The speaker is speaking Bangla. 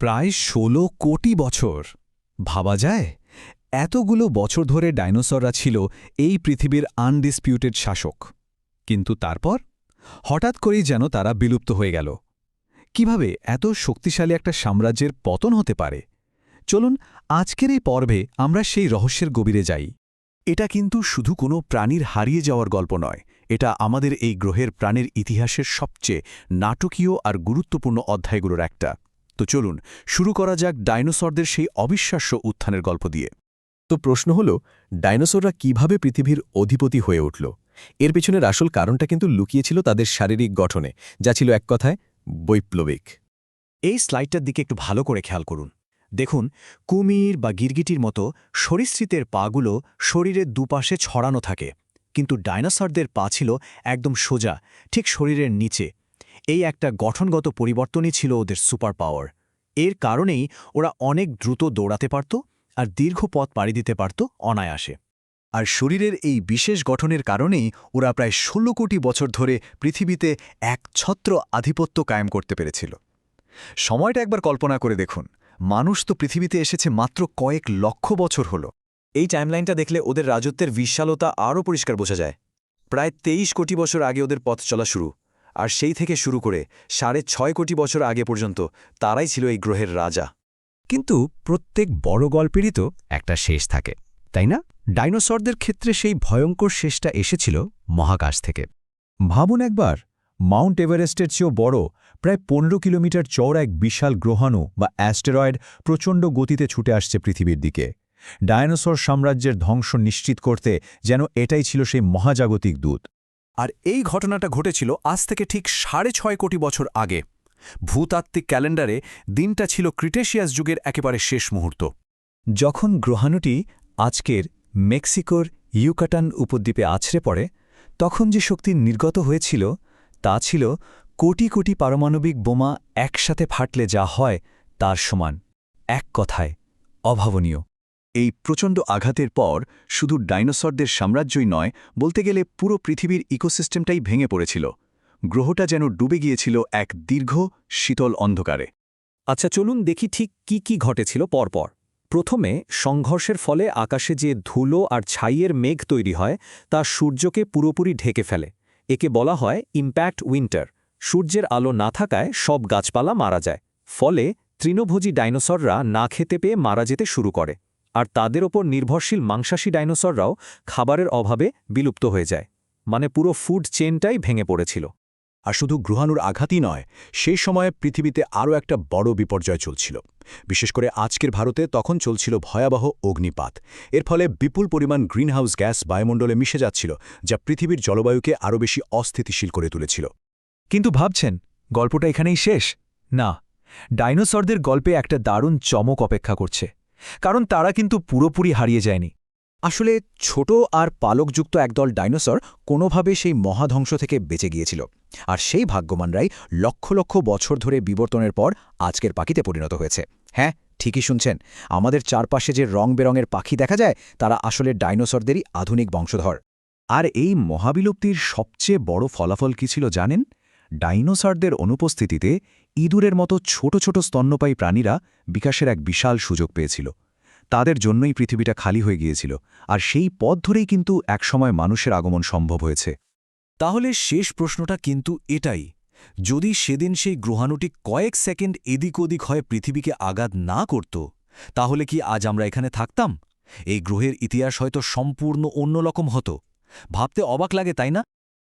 প্রায় ১৬ কোটি বছর। ভাবা যায় এতগুলো বছর ধরে ডাইনোসররা ছিল এই পৃথিবীর আনডিসপিউটেড শাসক। কিন্তু তারপর হঠাৎ করেই যেন তারা বিলুপ্ত হয়ে গেল। কিভাবে এত শক্তিশালী একটা সাম্রাজ্যের পতন হতে পারে? চলুন আজকের এই পর্বে আমরা সেই রহস্যের গভীরে যাই। এটা কিন্তু শুধু কোনো প্রাণীর হারিয়ে যাওয়ার গল্প নয়, এটা আমাদের এই গ্রহের প্রাণের ইতিহাসের সবচেয়ে নাটকীয় আর গুরুত্বপূর্ণ অধ্যায়গুলোর একটা। তো চলুন শুরু করা যাক ডাইনোসরদের সেই অবিশ্বাস্য উত্থানের গল্প দিয়ে। তো প্রশ্ন হল, ডাইনোসররা কিভাবে পৃথিবীর অধিপতি হয়ে উঠল? এর পেছনের আসল কারণটা কিন্তু লুকিয়েছিল তাদের শারীরিক গঠনে, যা ছিল এক কথায় বৈপ্লবিক। এই স্লাইডটার দিকে একটু ভালো করে খেয়াল করুন। দেখুন, কুমির বা গিরগিটির মতো সরীসৃপের পাগুলো শরীরের দুপাশে ছড়ানো থাকে, কিন্তু ডাইনোসরদের পা ছিল একদম সোজা, ঠিক শরীরের নিচে। এই একটা গঠনগত পরিবর্তনই ছিল ওদের সুপার পাওয়ার। এর কারণেই ওরা অনেক দ্রুত দৌড়াতে পারত আর দীর্ঘ পথ পাড়ি দিতে পারত অনায়াসে। আর শরীরের এই বিশেষ গঠনের কারণেই ওরা প্রায় ১৬ কোটি বছর ধরে পৃথিবীতে এক ছত্র আধিপত্য কায়েম করতে পেরেছিল। সময়টা একবার কল্পনা করে দেখুন, মানুষ তো পৃথিবীতে এসেছে মাত্র কয়েক লক্ষ বছর হল। এই টাইমলাইনটা দেখলে ওদের রাজত্বের বিশালতা আরও পরিষ্কার বোঝা যায়। প্রায় ২৩ কোটি বছর আগে ওদের পথ চলা শুরু, আর সেই থেকে শুরু করে ৬.৫ কোটি বছর আগে পর্যন্ত তারাই ছিল এই গ্রহের রাজা। কিন্তু প্রত্যেক বড় গল্পেরই তো একটা শেষ থাকে, তাই না? ডাইনোসরদের ক্ষেত্রে সেই ভয়ঙ্কর শেষটা এসেছিল মহাকাশ থেকে। ভাবুন একবার, মাউন্ট এভারেস্টের চেয়েও বড়, প্রায় ১৫ কিলোমিটার চওড়া এক বিশাল গ্রহাণু বা অ্যাস্টেরয়েড প্রচণ্ড গতিতে ছুটে আসছে পৃথিবীর দিকে। ডায়নোসর সাম্রাজ্যের ধ্বংস নিশ্চিত করতে যেন এটাই ছিল সেই মহাজাগতিক দূত। আর এই ঘটনাটা ঘটেছিল আজ থেকে ঠিক ৬.৫ কোটি বছর আগে। ভূতাত্ত্বিক ক্যালেন্ডারে দিনটা ছিল ক্রিটেশিয়াস যুগের একেবারে শেষ মুহূর্ত। যখন গ্রহাণুটি আজকের মেক্সিকোর ইউকাটান উপদ্বীপে আছড়ে পড়ে, তখন যে শক্তি নির্গত হয়েছিল তা ছিল কোটি কোটি পারমাণবিক বোমা একসাথে ফাটলে যা হয় তার সমান। এক কথায় অভাবনীয়। এই প্রচণ্ড আঘাতের পর শুধু ডাইনোসরদের সাম্রাজ্যই নয়, বলতে গেলে পুরো পৃথিবীর ইকোসিস্টেমটাই ভেঙে পড়েছিল। গ্রহটা যেন ডুবে গিয়েছিল এক দীর্ঘ শীতল অন্ধকারে। আচ্ছা, চলুন দেখি ঠিক কি ঘটেছিল পরপর। প্রথমে সংঘর্ষের ফলে আকাশে যে ধুলো আর ছাইয়ের মেঘ তৈরি হয় তা সূর্যকে পুরোপুরি ঢেকে ফেলে। একে বলা হয় ইম্প্যাক্ট উইন্টার। সূর্যের আলো না থাকায় সব গাছপালা মারা যায়, ফলে তৃণভোজী ডাইনোসররা না খেতে পেয়ে মারা যেতে শুরু করে, আর তাদের ওপর নির্ভরশীল মাংসাশী ডাইনোসররাও খাবারের অভাবে বিলুপ্ত হয়ে যায়। মানে পুরো ফুড চেনটাই ভেঙে পড়েছিল। আর শুধু গ্রহাণুর আঘাতই নয়, সেই সময়ে পৃথিবীতে আরও একটা বড় বিপর্যয় চলছিল। বিশেষ করে আজকের ভারতে তখন চলছিল ভয়াবহ অগ্নিপাত। এর ফলে বিপুল পরিমাণ গ্রিনহাউস গ্যাস বায়ুমণ্ডলে মিশে যাচ্ছিল, যা পৃথিবীর জলবায়ুকে আরও বেশি অস্থিতিশীল করে তুলেছিল। কিন্তু ভাবছেন গল্পটা এখানেই শেষ? না, ডাইনোসরদের গল্পে একটা দারুণ চমক অপেক্ষা করছে, কারণ তারা কিন্তু পুরোপুরি হারিয়ে যায়নি। আসলে ছোট আর পালকযুক্ত একদল ডাইনোসর কোনোভাবে সেই মহাধ্বংস থেকে বেঁচে গিয়েছিল, আর সেই ভাগ্যবানরাই লক্ষ লক্ষ বছর ধরে বিবর্তনের পর আজকের পাখিতে পরিণত হয়েছে। হ্যাঁ, ঠিকই শুনছেন, আমাদের চারপাশে যে রং বেরঙের পাখি দেখা যায় তারা আসলে ডাইনোসরদেরই আধুনিক বংশধর। আর এই মহাবিলুপ্তির সবচেয়ে বড় ফলাফল কী ছিল জানেন? ডাইনোসরদের অনুপস্থিতিতে ইঁদুরের মতো ছোট ছোট স্তন্যপায়ী প্রাণীরা বিকাশের এক বিশাল সুযোগ পেয়েছিল। তাদের জন্যই পৃথিবীটা খালি হয়ে গিয়েছিল, আর সেই পথ ধরেই কিন্তু একসময় মানুষের আগমন সম্ভব হয়েছে। তাহলে শেষ প্রশ্নটা কিন্তু এটাই, যদি সেদিন সেই গ্রহাণুটি কয়েক সেকেন্ড এদিক ওদিক হয়ে পৃথিবীকে আঘাত না করত, তাহলে কি আজ আমরা এখানে থাকতাম? এই গ্রহের ইতিহাস হয়তো সম্পূর্ণ অন্যরকম হতো। ভাবতে অবাক লাগে, তাই না?